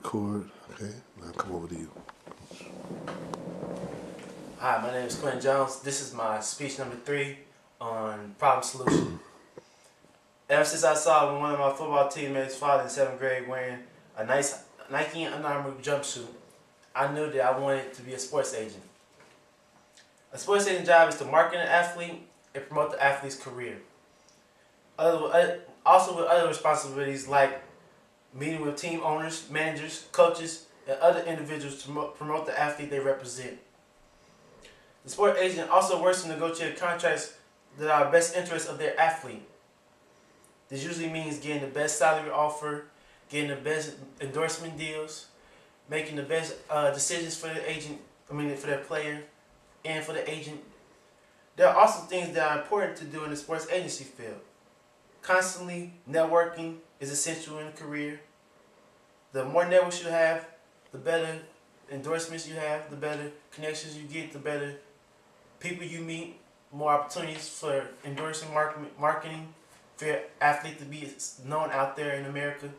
Record. Okay, now come over to you. Hi, my name is Quentin Jones. This is my speech number 3 on problem solution. Ever since I saw one of my football teammates' father in 7th grade wearing a nice Nike Under Armour jumpsuit, I knew that I wanted to be a sports agent. A sports agent's job is to market an athlete and promote the athlete's career. Also with other responsibilities like meeting with team owners, managers, coaches, and other individuals to promote the athlete they represent. The sport agent also works to negotiate contracts that are in the best interest of their athlete. This usually means getting the best salary offer, getting the best endorsement deals, making the best decisions for the agent, for their player, and for the agent. There are also things that are important to do in the sports agency field. Constantly networking is essential in a career. The more networks you have, the better endorsements you have, the better connections you get, the better people you meet, more opportunities for endorsing marketing for your athlete to be known out there in America.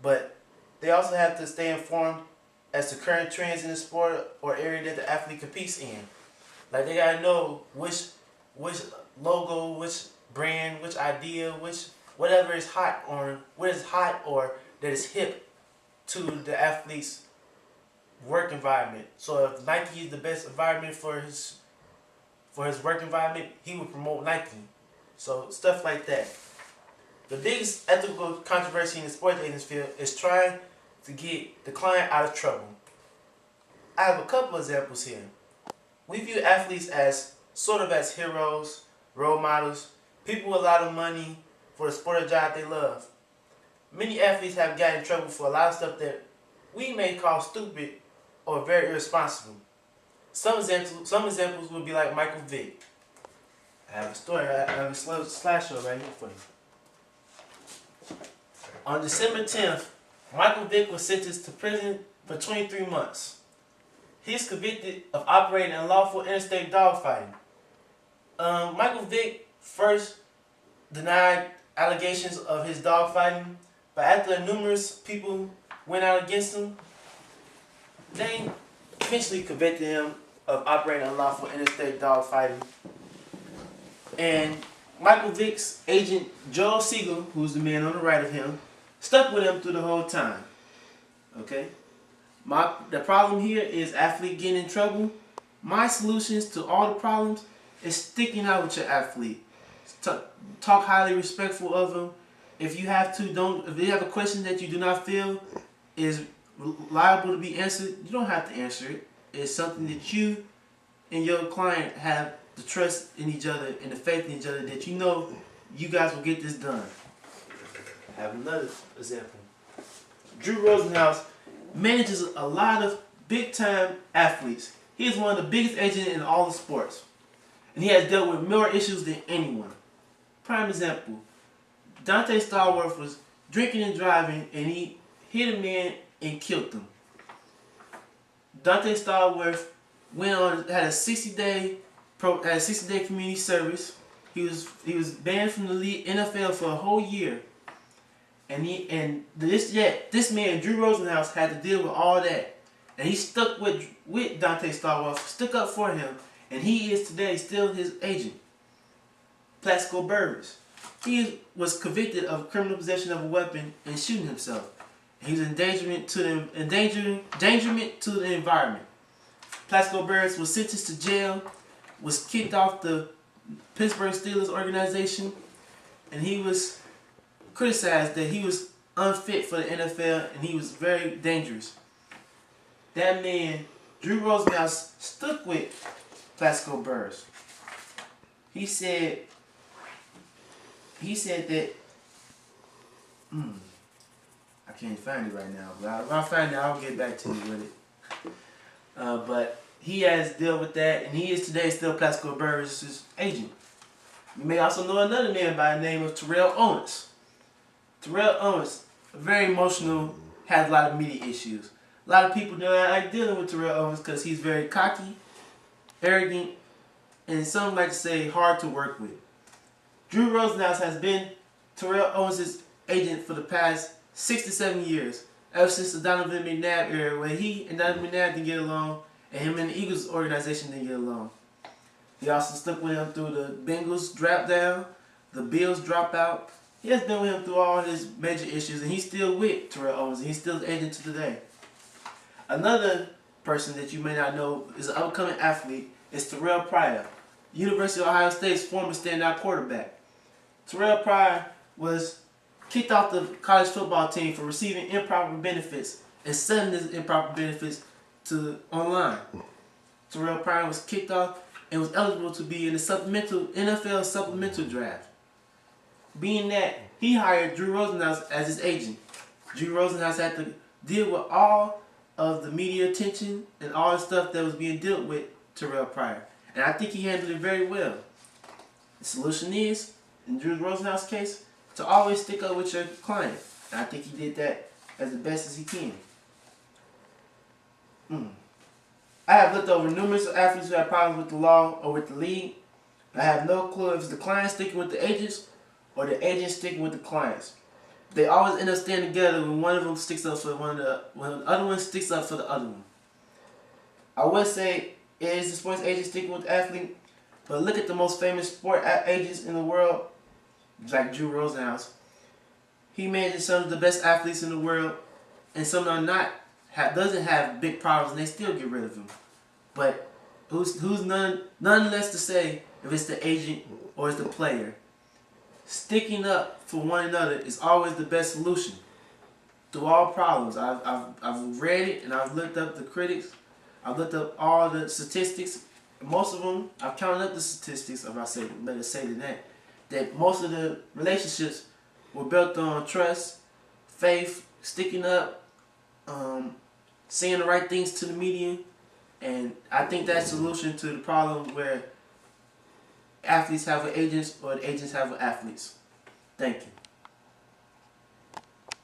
But they also have to stay informed as to current trends in the sport or area that the athlete competes in. Like they gotta know which logo, which brand, which idea, whatever is hot or what is hot or that is hip to the athlete's work environment. So if Nike is the best environment for his work environment, he would promote Nike. So stuff like that. The biggest ethical controversy in the sports agents field is trying to get the client out of trouble. I have a couple examples here. We view athletes as sort of as heroes, role models, people with a lot of money for the sport or job they love. Many athletes have gotten in trouble for a lot of stuff that we may call stupid or very irresponsible. Some examples would be like Michael Vick. I have a story. I have a slideshow right here for you. On December 10th, Michael Vick was sentenced to prison for 23 months. He's convicted of operating unlawful interstate dogfighting. Michael Vick first denied allegations of his dogfighting, but after numerous people went out against him, they eventually convicted him of operating unlawful interstate dogfighting. And Michael Vick's agent, Joel Siegel, who's the man on the right of him, stuck with him through the whole time. Okay? The problem here is athlete getting in trouble. My solutions to all the problems is sticking out with your athlete. Talk highly respectful of them. If you have a question that you do not feel is liable to be answered, you don't have to answer it. It's something that you and your client have the trust in each other and the faith in each other that you know you guys will get this done. I have another example. Drew Rosenhaus manages a lot of big-time athletes. He is one of the biggest agents in all the sports. And he has dealt with more issues than anyone. Prime example, Dante Stallworth was drinking and driving and he hit a man and killed him. Dante Stallworth had a 60-day community service. He was banned from the league NFL for a whole year. And this man, Drew Rosenhaus, had to deal with all that. And he stuck with Dante Stallworth, stuck up for him, and he is today still his agent. Plaxico Burress. He was convicted of criminal possession of a weapon and shooting himself. He was endangerment to the environment. Plaxico Burress was sentenced to jail, was kicked off the Pittsburgh Steelers organization, and he was criticized that he was unfit for the NFL and he was very dangerous. That man, Drew Rosenhaus, stuck with Plaxico Burress. He said that I can't find it right now, but if I find it, I'll get back to you with it. But he has dealt with that, and he is today still Plaxico Burress' agent. You may also know another man by the name of Terrell Owens. Terrell Owens, very emotional, has a lot of media issues. A lot of people don't like dealing with Terrell Owens because he's very cocky, arrogant, and some like to say hard to work with. Drew Rosenhaus has been Terrell Owens' agent for the past 6 to 7 years, ever since the Donovan McNabb era, where he and Donovan McNabb didn't get along, and him and the Eagles organization didn't get along. He also stuck with him through the Bengals drop down, the Bills dropout. He has been with him through all his major issues, and he's still with Terrell Owens, and he's still the agent to today. Another person that you may not know is an upcoming athlete is Terrell Pryor, University of Ohio State's former standout quarterback. Terrell Pryor was kicked off the college football team for receiving improper benefits and selling his improper benefits to online. Terrell Pryor was kicked off and was eligible to be in the NFL supplemental draft. Being that he hired Drew Rosenhaus as his agent, Drew Rosenhaus had to deal with all of the media attention and all the stuff that was being dealt with Terrell Pryor. And I think he handled it very well. The solution is, in Drew Rosenhaus' case, to always stick up with your client. And I think he did that as the best as he can. I have looked over numerous athletes who have problems with the law or with the league. I have no clue if it's the client sticking with the agents or the agents sticking with the clients. They always end up standing together when one of them sticks up for when the other one sticks up for the other one. I would say it is the sports agent sticking with the athlete, but look at the most famous sport agents in the world, like Drew Rosenhaus. He made some of the best athletes in the world, and some are not doesn't have big problems, and they still get rid of him. But who's none less to say if it's the agent or it's the player. Sticking up for one another is always the best solution to all problems. I've read it and I've looked up the critics. I've looked up all the statistics. Most of them, I've counted up the statistics. If I say better say than that most of the relationships were built on trust, faith, sticking up, saying the right things to the media, and I think that's the solution to the problem where athletes have with agents or the agents have with athletes. Thank you.